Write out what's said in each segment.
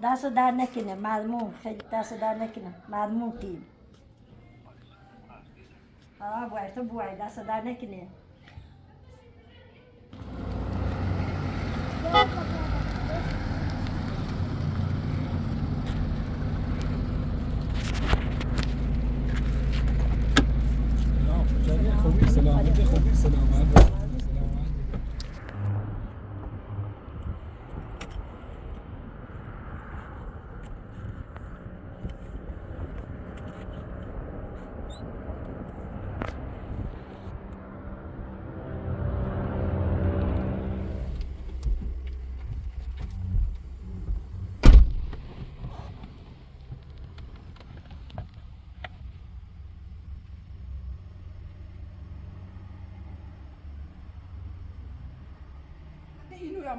دست در نکنه مضمون، خیلی دست در نکنه مضمون تیم. بوی تو بوی دست در نکنه. خوبی سلامتی خوبی سلامت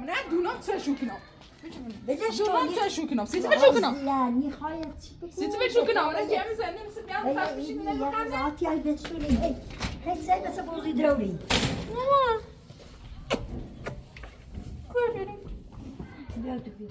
نه دونم تشوکنم بجاش دونم تشوکنم سیتی بشوکنم یعنی خواهد چی بکنم سیتی بشوکنم انا گمی زنی مثل بیان فرش بشیم یه ذاتی های بشونی هی سه مثل بوزی دروری ماما کوی بریم بیا تو بیا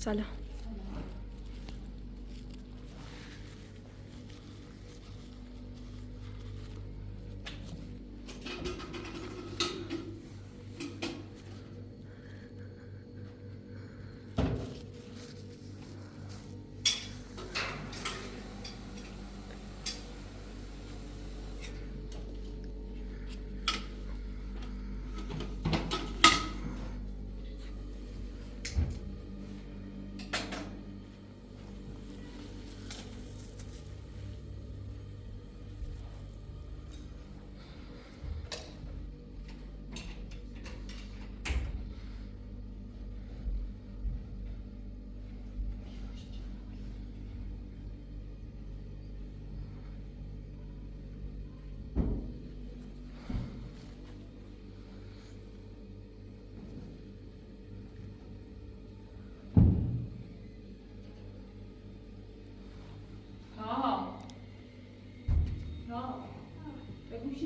سلام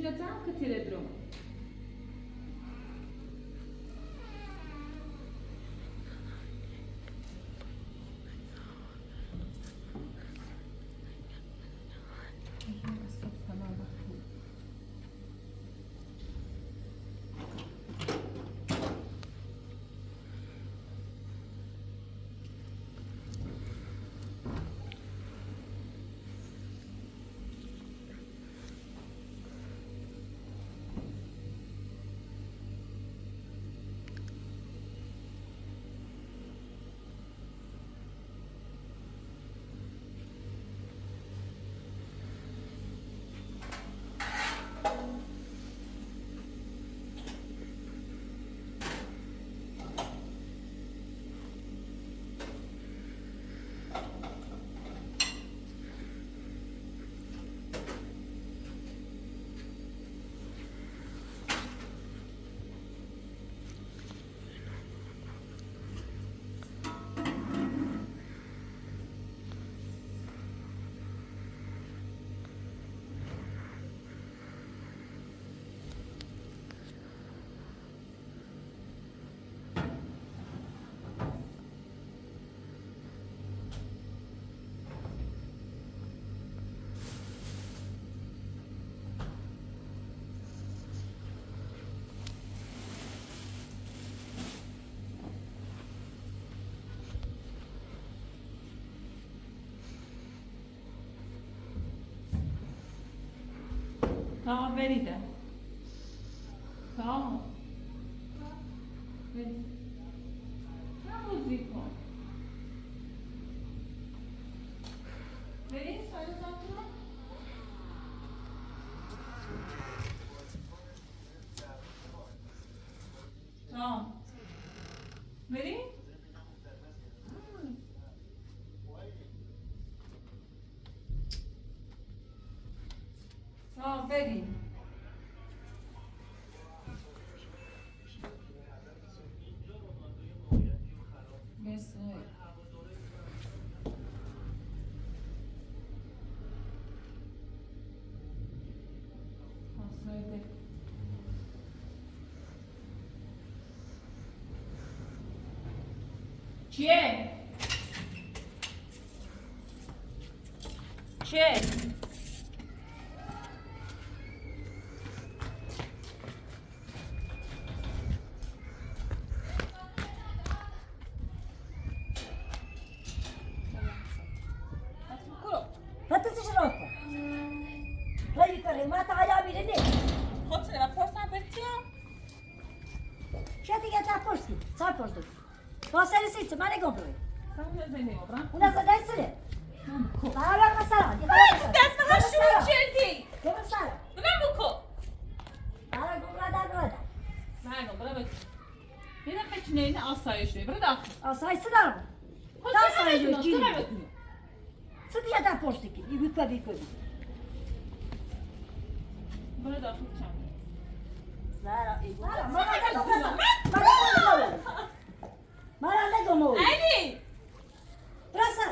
Zaczęłam tyle drum. Tamam ver de. Tamam. Ver. Ne müzik o? Vereyim söyle zaten. Tamam. Vereyim. Tamam vereyim. چیه؟ چیه؟ فتش شراطة لا يكرم ما تعالى بيرني خود سنه پرسم برتیم؟ شو دیگه تا پرسی سال پرسو واسه سیت من گمروی سمت زنی مبرم اون از دست سره من بکو تعال مثلا دست من شروع کردی گم سر من بکو تعال گم را مرگم برا بکن یه دفعه چونه این آسایش روی برا داخل آسای سدارم خود تا سنه آسایش بکنم کی سنه بکنم سه دیگه تا پرسی کی بیکو برا داخل چند زارا ایگو مرا نگمو علی برسا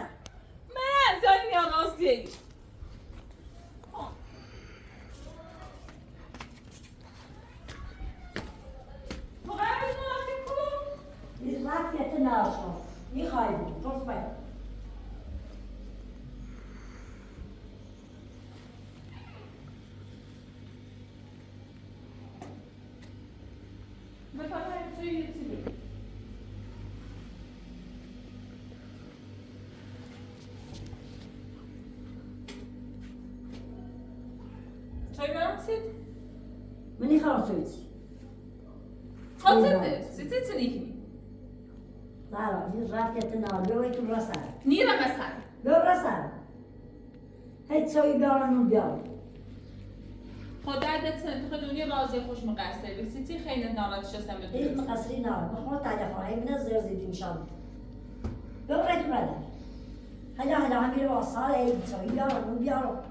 من زنی یا راستی این رفیت ناشون میخوایی بود پرس باید چای برام سید؟ منی خواستویت خاطر سیتی تنیکی زارا این رفیت ناشون تو رسا نیرم مثلا لو رسا هیچ چایی بیارن بیارن خود دردت خود دنیا راضی خوش مقصر بی سیتی خیلی ناراحت شدم به هیچ مقصری نه بخور تلفن من زیر زیدی میشم بیارن تو بدن هلا همین واسال هیچ چایی بیارن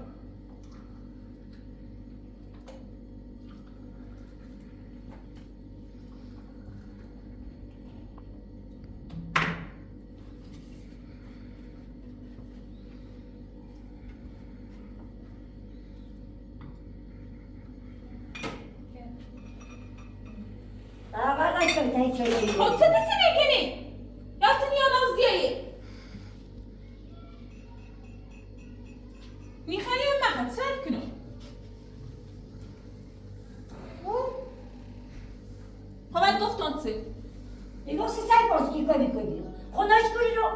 خود سیتی تنیکنی یا تنیا راضیه میخوایی من حد سرد کنم خب گفتان سی دیگه سی سعی پرس کی کنی خونش کنی رو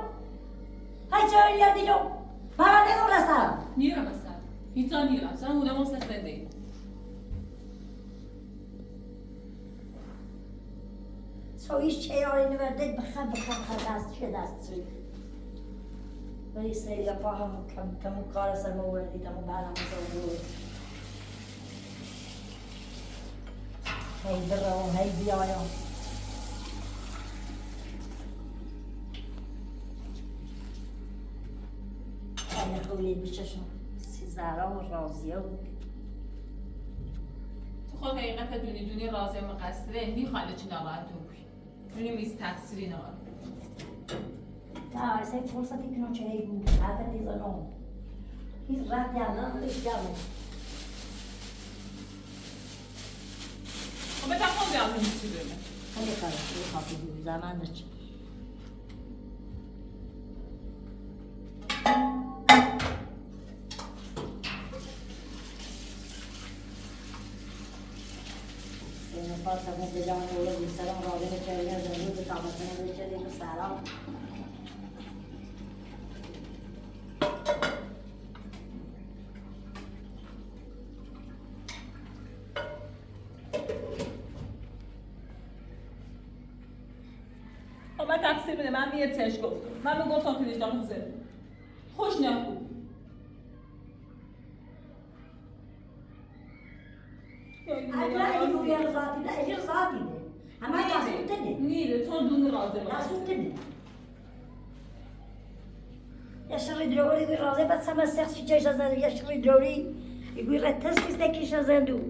های چه یادی رو مرا نگم رسم نیرم مثلا هیچا نیرم سن بودم اون سفنده سویش چه یاری نورده بخم دست سوی ولی سیریا پا همون کار سر موردی تمون برنامه سر هی برام هی بیایم خیلی خوبی بچشم زهرا و راضیه و تو خود حقیقت دونی راضی مقصره میخوانه چی ناراحت بوی دونی میز تقصیری ناره نه اصلا فرصتی کنم چه هی بود حقیقت دیزانم هیچ رد گردن نداشت گردن خب بتا خود بیام چی بگم خیلی خواهی بود زمان داشت Pasamos de ya un pueblo de Salón, Robin, que había de luz, estamos en el de Salón. من تقصیر بده من میرتش گفتم من میگفتم که دیشتم زده خوش نخود اگر این روی ذاتی نه اجر ذاتی نه همه کاسوت نه نیره تو دون راضی کاسوت نه یا شری دروری گوی راضی بس هم سختی چیش از یا شری دروری گوی رتس نیست کیش از اندو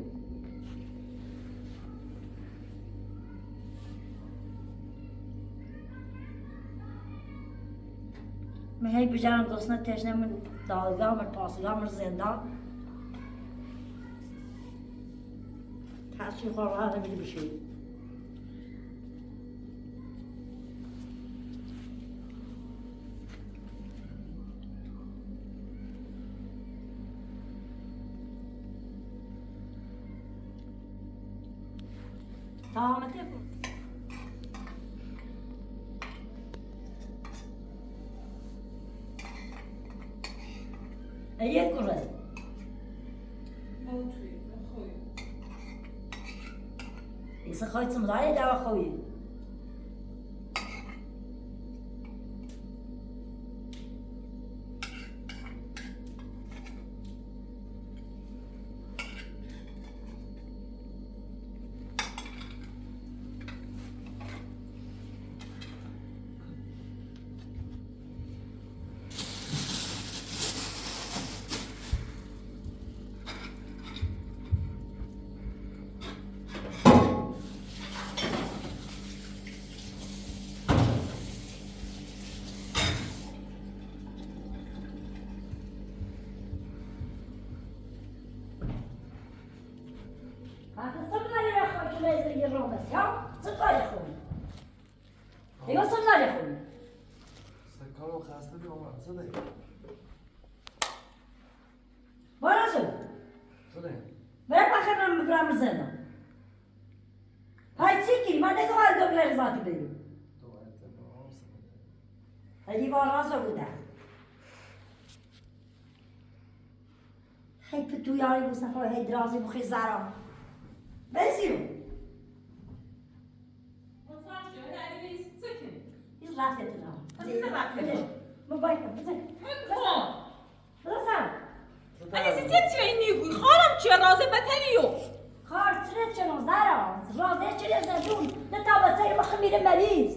من هی بجارم دوستنا تشنه من دالگاه من پاسگاه من زندان تحصیل خور راه نمیده بشه تمام تبو ايه كره إذا خايت سمراي دا أخوي کارو خسته بیام صدای برا شو صدای برا بخرم برام زنم هاي تيكي ما دك واحد دوبل ذاتي بيو تو اعتبار هدي برا شو بده هاي بتو ياري بس نخوي هاي دراسي بخي زارم بسيو رافته تنام موبایل بزن بزن أنا ستي إني خالم شيء رازي بتنيو خار چرا زارا رازه چرا زدون نتابه سیر مخمیر مریض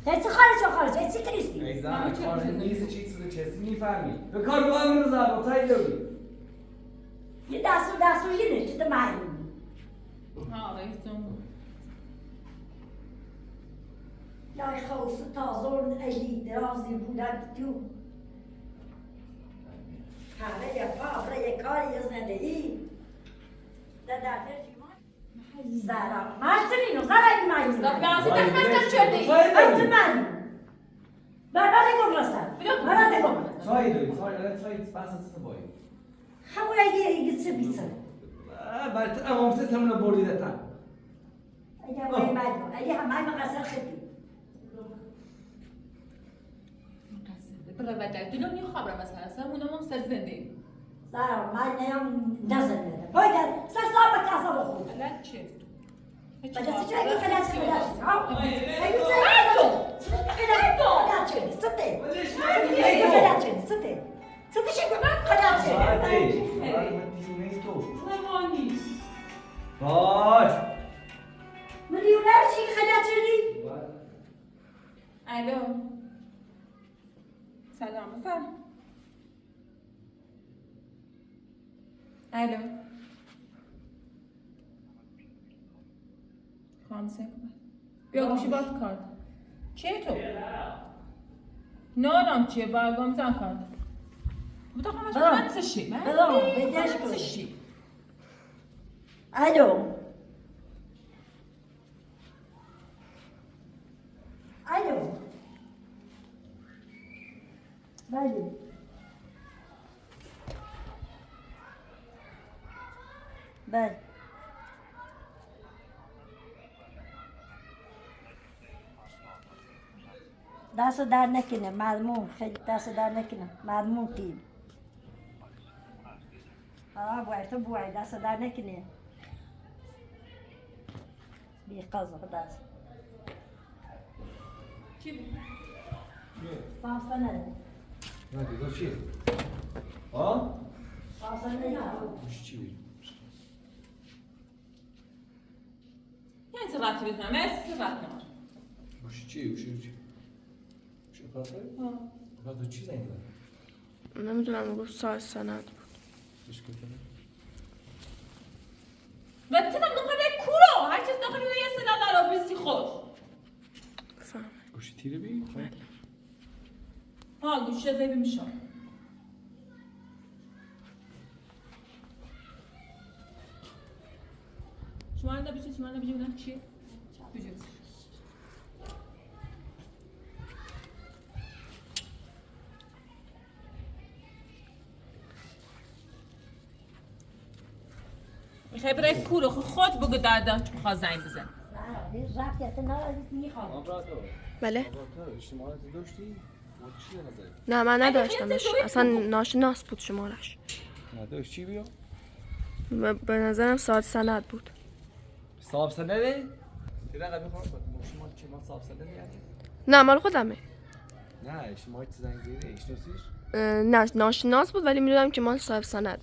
هیچ خارج هیچ کریستی ایزان کار نیست چیزی چیزی میفهمی به کار باید رو زبان تایی داری یه دستو یه نشته معلوم ها رئیسم یا خوص تازون ایدی درازی بودن تو همه یه پا یه کاری زندگی دادر زارا مارتینو زارا این مایز لازم تخمست شدی مایز من بعد گم مرا دگم تایی داری تایی بس از بایی همون یه چه بیچاره بعد امام سیستم رو بردیده تا اگه همه مقصر خیلی برای بدل دلم یه خبر مثلا سرمونم سر زنده زارا من نیم نزنده باید سر صاحب کاسا بخور الان چه بس چه اگه خلاص خلاص ها اگه مليونير شي خلاتني الو سلام بفرم الو خامسه بیا گوشی بات کارت چیه تو؟ نانم چیه برگام زن کارت بودا خمش من سشی من سشی الو بله بله دست در نکنه مضمون خیلی دست در نکنه مضمون تیم باید تو باید دست در نکنه بی قضا دست چی بود؟ فاصله نده نه دیگه چیه؟ ها؟ فاصله نده چی بید؟ یعنی سرعتی بزنم من سرعت نمار گوشی چیه؟ گوشی چیه؟ گوشی پاسه؟ تو چی زنگ داری؟ نمیدونم گفت ساعت سند بود و تنم نقل کورو هر چیز نقل یه صدا در آبریزی خوش بفهم گوشی تیره بی؟ ها گوشی زیبی میشم شما نبیشه بودم چیه؟ بجوز میخوای برای کورو خود بگو دادا میخواد زنگ بزن رفت یتنا میخوام. آبراتو. بله آبراتو شماره داشتی؟ ما چی نداری؟ نه من نداشتمش اصلا ناشناس بود شمارش نداشت چی بیا؟ به نظرم صاحب سند بود صاحب سنده؟ چه رقمی خواهم کنم؟ شما چی ما صاحب سنده یعنی؟ نه مال خودمه نه شما چی زنگ زیره اشناسیش؟ نه ناشناس بود ولی میدونم که مال صاحب سند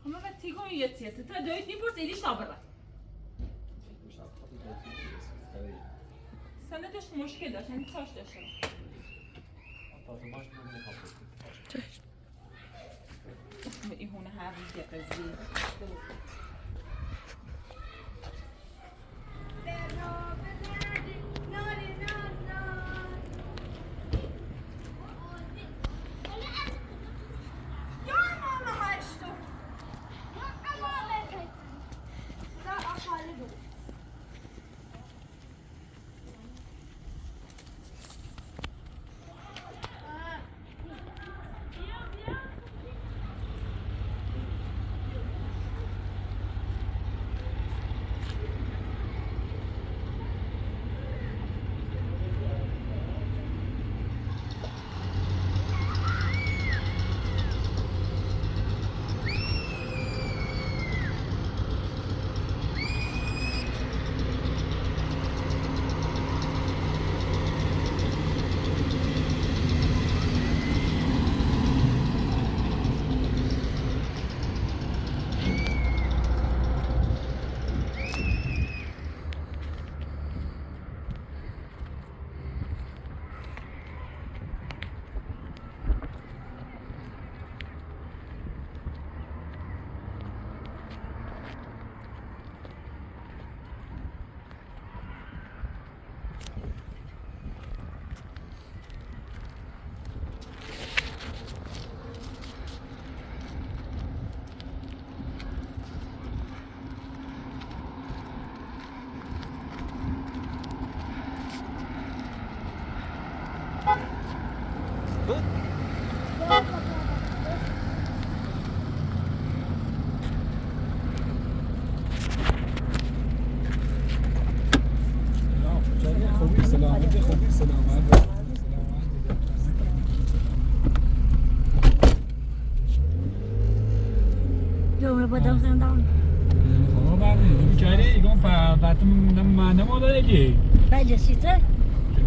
Ama ben tigo yetiyorsun. Ta döyt ni burs eli şabra. Sen de taş müşkil daş, hani taş daşın. این هونه هر روز یه قضیه جمعه بدم زندان Kare igång för att de var där. بله سیته؟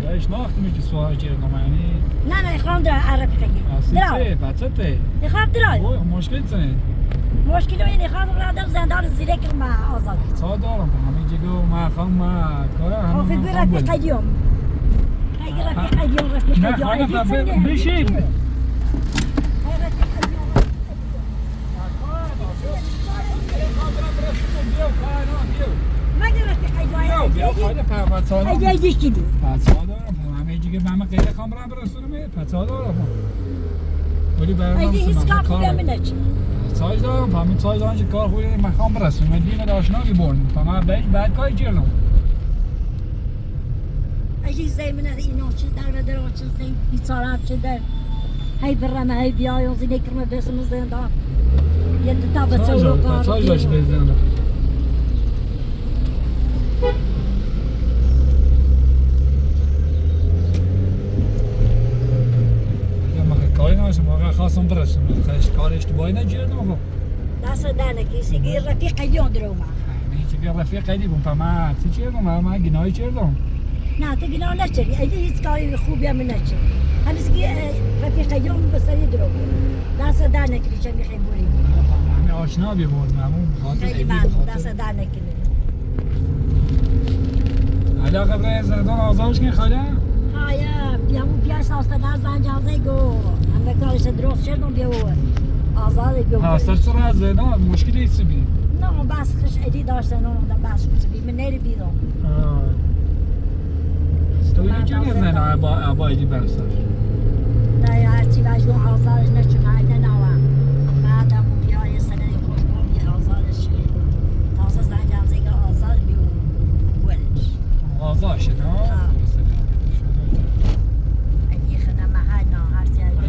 Jag är snart mycket svårare att göra men نه نه خواهم درای عربی خیلی درای بچته. نخواهم درای مشکل چیه؟ مشکل اینه خواهم برادر زندان زیره که ما آزاد تا دارم همه جگو ما خواهم کار هم خیلی رفیق قدیم خیلی رفیق قدیم رفیق قدیم بشین اگه دیشتی دو پسا دارم همه جگه من غیر خواهم را برسونم پسا دارم ولی برای اگه هیچ کار خوبه منه چی ساج دارم همین ساج دارم که کار خوبه من خواهم برسونم دین داشنا بیبرم فما بعد کاری کردم اگه زمینه اینا چی در و در آچه زین بیچارت چه در هی برمه هی بیایم زینه کرمه بسم زندان یه تا بچه رو کار ساج داشت بزندم کاری نمیشه موقع خواستم برسونم خیلی کار اشتباهی نکردم آقا دست دهنه کسی که رفیق قدیم درو ما من که رفیق قدیم فما چی کردم من گناهی کردم نه تو گناه نکردی اگه هیچ کاری خوبی هم نکردی همیشه که رفیق قدیم بسری درو دست دهنه کسی چه میخوای بوری همه آشنا بیبردم همون خاطر خیلی ممنون دست دهنه کسی علاقه برای زندان آزادش کن خاله هایا بیامو بیای ساسته در زنجازه گو همه کارش درست شدم بیو آزاده بیو ها سر از زندان مشکلی ایست بی نه بس خش ادی داشتن اون بس خش بی من نری بیدم استوی چه زندان با ایدی برسر نه یا هرچی وجدون آزادش نچون هایده نوا بعدم بیای سنه خوشم بی آزادش تازه زنجازه گو آزاد بیو ولش آزادش نه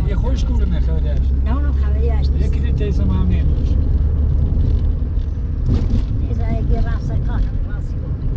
یه خوش کوره نخوادش نه نه خبریش یکی دیگه تیسم هم نمیش ایزا اگه رفت سرکار راستی بود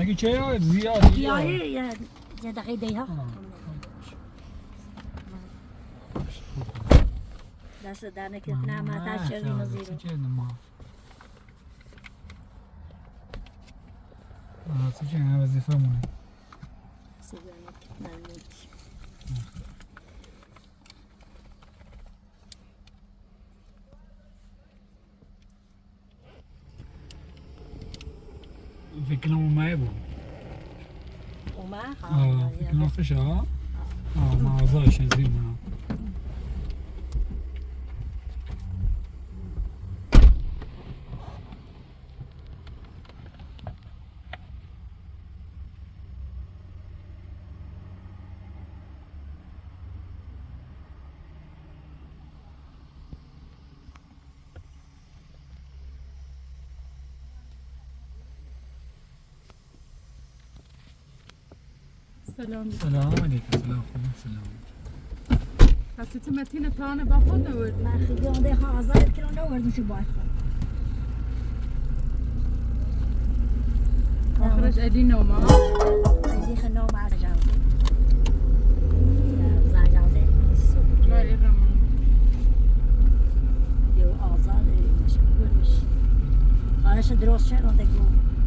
مگه چه زیادی بیایی یه دقیقه دیها دست در نکت نعمت شدی نزیرو تو چه همه وظیفه مونه فکر کنم اومه بود فکر کنم خوشه ها مغازهاش از این ها سلام سلام علیکم سلام سلام هستی تو متین تانه با خود نوردی من خیلی آنده حاضر که نوردم شو باید آخرش ادی نوما ادی خنوم از جاوزه زنجاوزه نیست لای رمان یو آزاد مشکلش خارش درست شد آنده که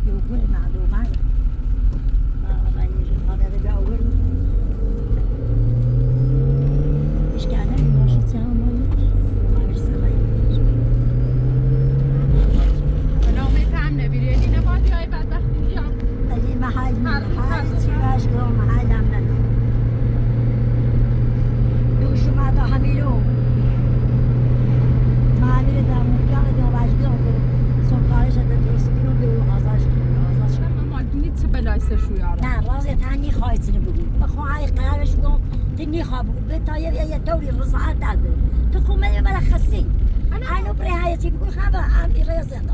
یو گوه معلومه هذا بأول إيش كان الماشي تاعو ما يرسل لو ما تعمل نبيري اللي نبغى جاي بعد بختي اليوم اللي ما حد سواش قوم ما حد عملنا دوشو ما دا هميلو ما عميل دا مبيان دا واجبيان دا سوكارش دا درست كنو بيو آزاش دونی چه بلای سر شو یارم نه رازی تنی خواهید نبودی بخواه قرارش کن تنی خواب بود به تا یه طوری رضاعت داده تو کومه مرخصی اینو برای حیاتی بگو خبر هم ایره زنده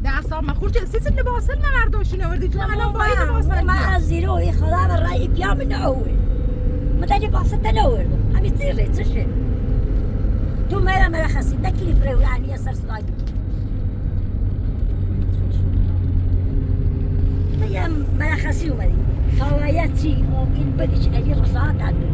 ده اصاب ما خورج سیس نباسل نورداشی نوردی تو الان باید نباسل ما از زیروی خدا من رای پیام نوه مدنی باسط نوردم همی تیره چشه تو میرا مرخصی نکلی برای ولانی سر صدای بگی يا ما خسيو بدي فواياتي ممكن بديش أجي رصاد عنده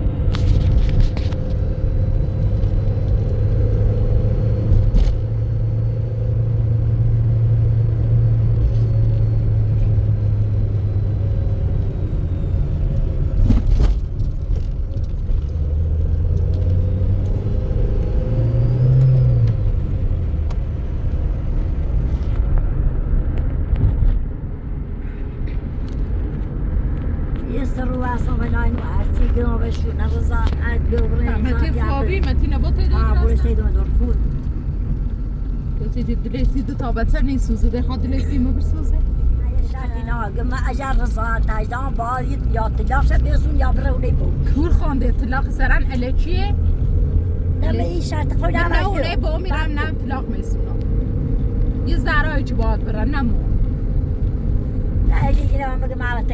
متين خوابی متین با سیدون دور تو دلسی دو تا بچه نیسوزه ده خود دلسی ما برسوزه شرطی نه ما اجر رضا تاجدان باید یا تلاش بیسون یا برونی بود کور خونده طلاق سرن اله چیه؟ نه به این شرط خود هم نه اونه با میرم نه طلاق میسونم یه زرایی چه باید برن نمو نه الی اینه من بگم عوض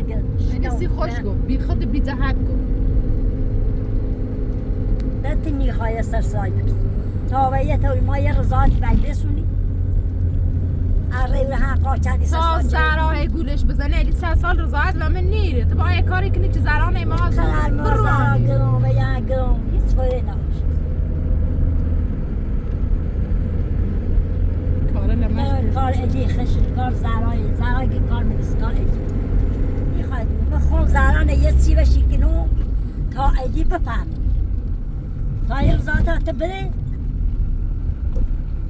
نسی خوش گو بی خود بی زحک گو نه تنی خواهی سرسای بکن تا به یه طوری ما یه رضاعتی باید بسونی اره ها قاچانی تا زرای گولش بزنه الی 3 سال رضاعت لامن نیره تو باید کاری کنی که زرانه ما خلال ما زرا گرم و یا گرم هیچ فایده نباشه کار ادی خشن کار زرای که کار میرس کار ادی میخواید بخون زرانه یه چی بشی کنو تا ادی بفهمی تا یه رضاعت بده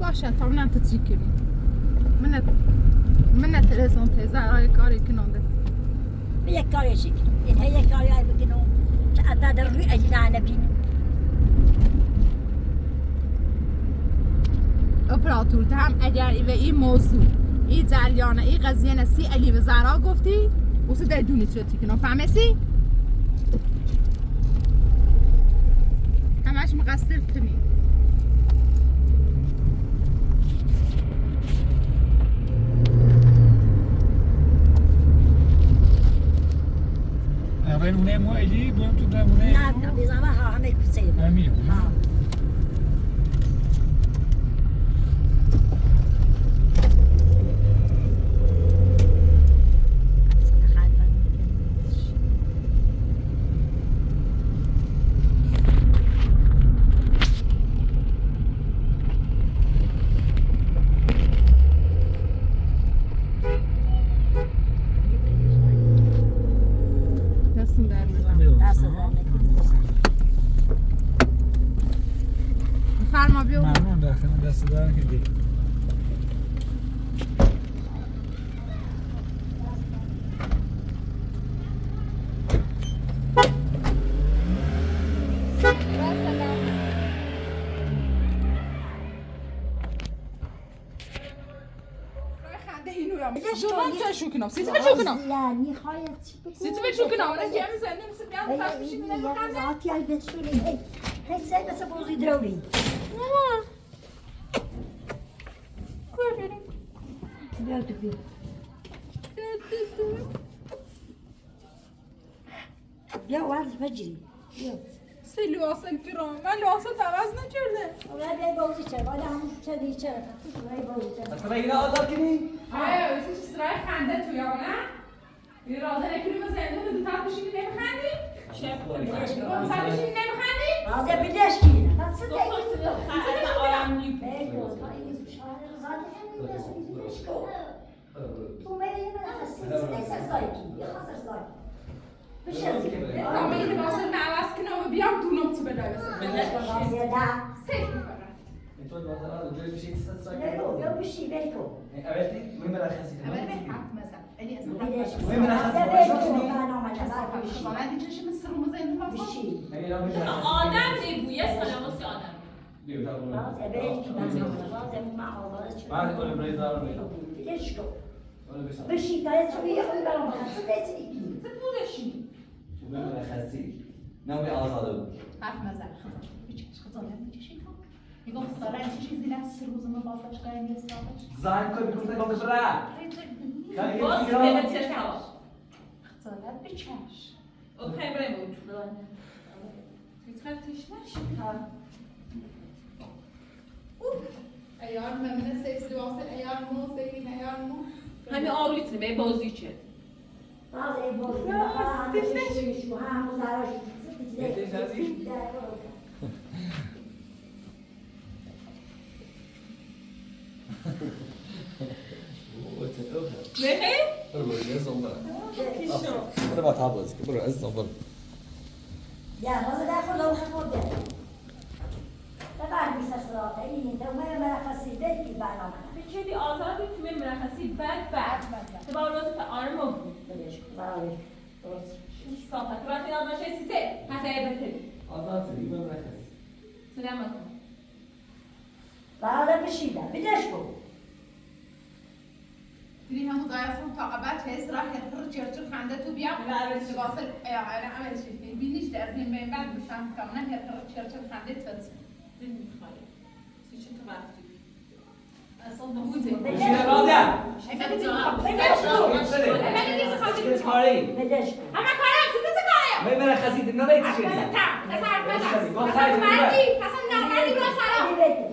باشه تا منم تچی کنی من تلزون ته زرای کاری کننده یک کاری شکل این یک کاری های بکنو که عدد روی ادی نبینی اپراتور هم اگر به این موضوع این جریانه این قضیه نسی علی و زهرا گفتی واسه دونی چه کنم فهمیسی همش مقصر کنی اونه مو علی بریم تو دمونه نه بیزامه ها همه کسیم همین در که دی Sitter vi sjuken av? Ja, میخوای چی بگو؟ Sitter vi sjuken av? Den jäveln sen, den sitter jag fast vid den Ja, handen. ja, jag vet så det. Hej, säg det så får vi dra dig. Ja, du vill. Ja, وارد مجري. Ja. سلواس الكرام من لواسات عوض نکرده. ولا بيا بوزي چرا ولا هم چدی چرا ولا بوزی چرا اصلا اینا آزاد کنی؟ آیا واسه چیز رای خنده تو یا نه؟ این راده نکنی مثلا اینو دو تا بشینی نمیخندی؟ دو تا بشینی نمیخندی؟ هذا بدش كده ما تصدق اصلا آرام نی. بيكو هاي شهر زاد هم الناس بيشكو تو ما يهمنا خسيس ليس سايكي يخسر سايكي مش هذي اما این واسه معوض کنم بیام دونم تو بدای بدش مثلا. زيادة سیف میکنم. انتوا المنطقه دول بشيء تستسرق لا بشي بيكو قابلتي وين مرخصي اول بحث مثلا. اینی اصلا بدش وين مرخصي هذا بيكو انا ما جاب بشي خواهد این چشم سر موزه این واسه. بشي آدم بویه سلامتی آدم هذا بيكو هذا ما هذا بعد كل بريز دار بدش كو ولا بس بشي تايت شو يخلي بالهم خسيت تو بودشی. وين مرخصي ناوي آزاده حرف نزن. بیچش خزانه میکشی تو. میگم خزانه چه چیزی نه سر موزه ما بازش کنیم یه سالش. زين كل بيكون تقول برا باز به چه سواش خزانه بچش. اوکی بریم بود فکر تشنش ایار ممنون سیز واصل ایار مو سیدین ایار مو. همین آرویتونه به بازی چه هذا يبغى شو ها مزارج بخیر برو عز الله برو ما تعبز برو عز الله يا هذا داخل لو خفض ده طبعا بيسرسلات این انت ما خسیده کی برنامه چه آزادی تو مرخصی بعد تو با روز که آرام بود بلش برای درست صافت وقتی آزاد شد سیته حتی بهتری آزاد سری من مرخصی سلامت برای بشیده بدش کو دیدی همون دایستون تا قبل هست راه هر چرچر خنده تو بیام بله. واصل ایار عمل شد بینیش در این بعد بشم کاملا هر چرچر خنده تد. دل میخواره چه تو وقتی اصلا بوده بشین راضیه اگه دیدی چه کاری بدش کو اما کارم چه کاریم؟ من مرخصی دیدم نه چی شدی بيكو أنا مو بيكو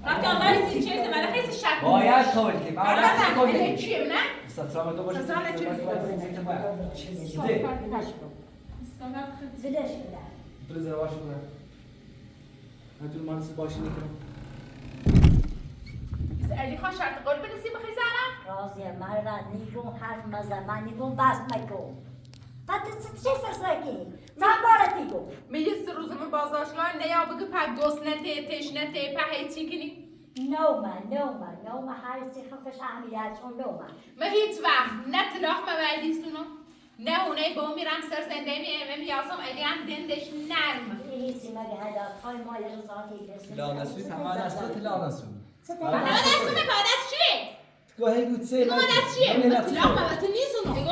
وقتی آزاد سی چه من خیلی شک باید قبول کنیم اما چیه نه؟ استرام دو باشه استرام چی؟ چیه بدش کو برزر واش کنه هاتون مانس باشی نکنم علی خان شرط قول بنویسی بخوای زنم؟ راضية مرة نيجون حرف مزمان نيجون باس مايكو حتى چه سرساكي ما بارتيكو میگه سه روزمه بازداشتگاه نه یا بگه پا گسنته تشنته پا هیچی کنی نوما حارسي خفش عمليات شو نوما ما هیچ وقت نه طلاق مبعدیستونو نه اونایی با اون میرم سر زنده میاسم ایلی هم دندش نرم هيسي ما بهذا طاي ما يرزاكي بس لا نسوی تمام نسوی لا نسوی من دست نکن دست چیه؟ گاهی بود سه نگاه دست چیه؟ طلاق مبعدی نیستونو این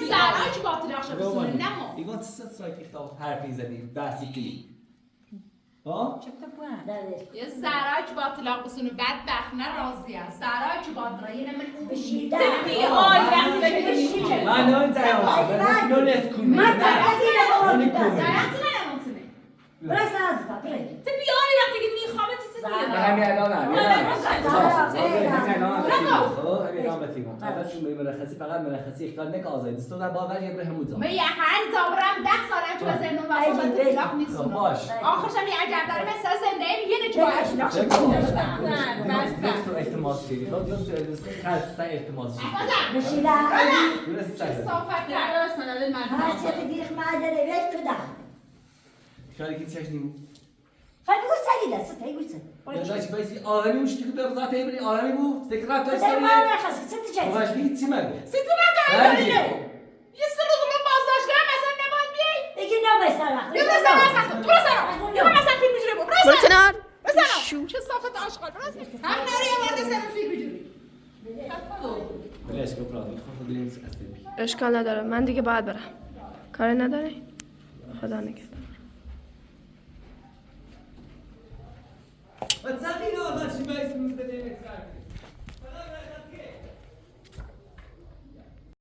زرهایی که با طلاق شد بسونه نمو ایگان چه سرساکی خطاب حرفی زدی بحثی کنی ها؟ یه زرهایی که با طلاق بسونه بدبخت نه راضی است زرهایی که با درایی نمون بشيدة بی آی وقتی ببینی من نون تیام شد نون از کنی ما تعزينا نون بقول کنی زرهایی نمونتونه بس أزبا بري تو بیاری وقتی که میخوامه چیزی به همین الان هم مرخصی فقط مرخصی اختیار نک آزادی دست در باور یه همون زمان من یه هر زابرم 10 سالم تو زندان واسه اطلاق نیستم باش آخرش هم یه عجب داره مثل زنده یه نچه باید درست احتماس شدی درست خسته احتماس شدی بشیده صافت کرده سنده من هستی دیخ معدنه بیت کدام خیلی کی چش نیمو خیلی گوش سری دست هی گوش داشت بایستی آرامی مشتی که در ذات ایبری آرامی بو تکرار سری تا سری ما نخواست ست چه باش بگید چی مگه سیتی نکنه یه سر روز من بازداشتگاه مثلا نباید بیایی بگی نبایستر وقت یه برسه مثلا برو سرم یه مثلا فیلم میجوری برو برو کنار بسرم چه صافت آشغال برو هم نره یه بار سرم فیلم میجوری بلاش کپرا خود دلیم سکسته بی اشکال نداره من دیگه باید برم کاری نداره خدا نگهدار و تقیل آقا چی بایست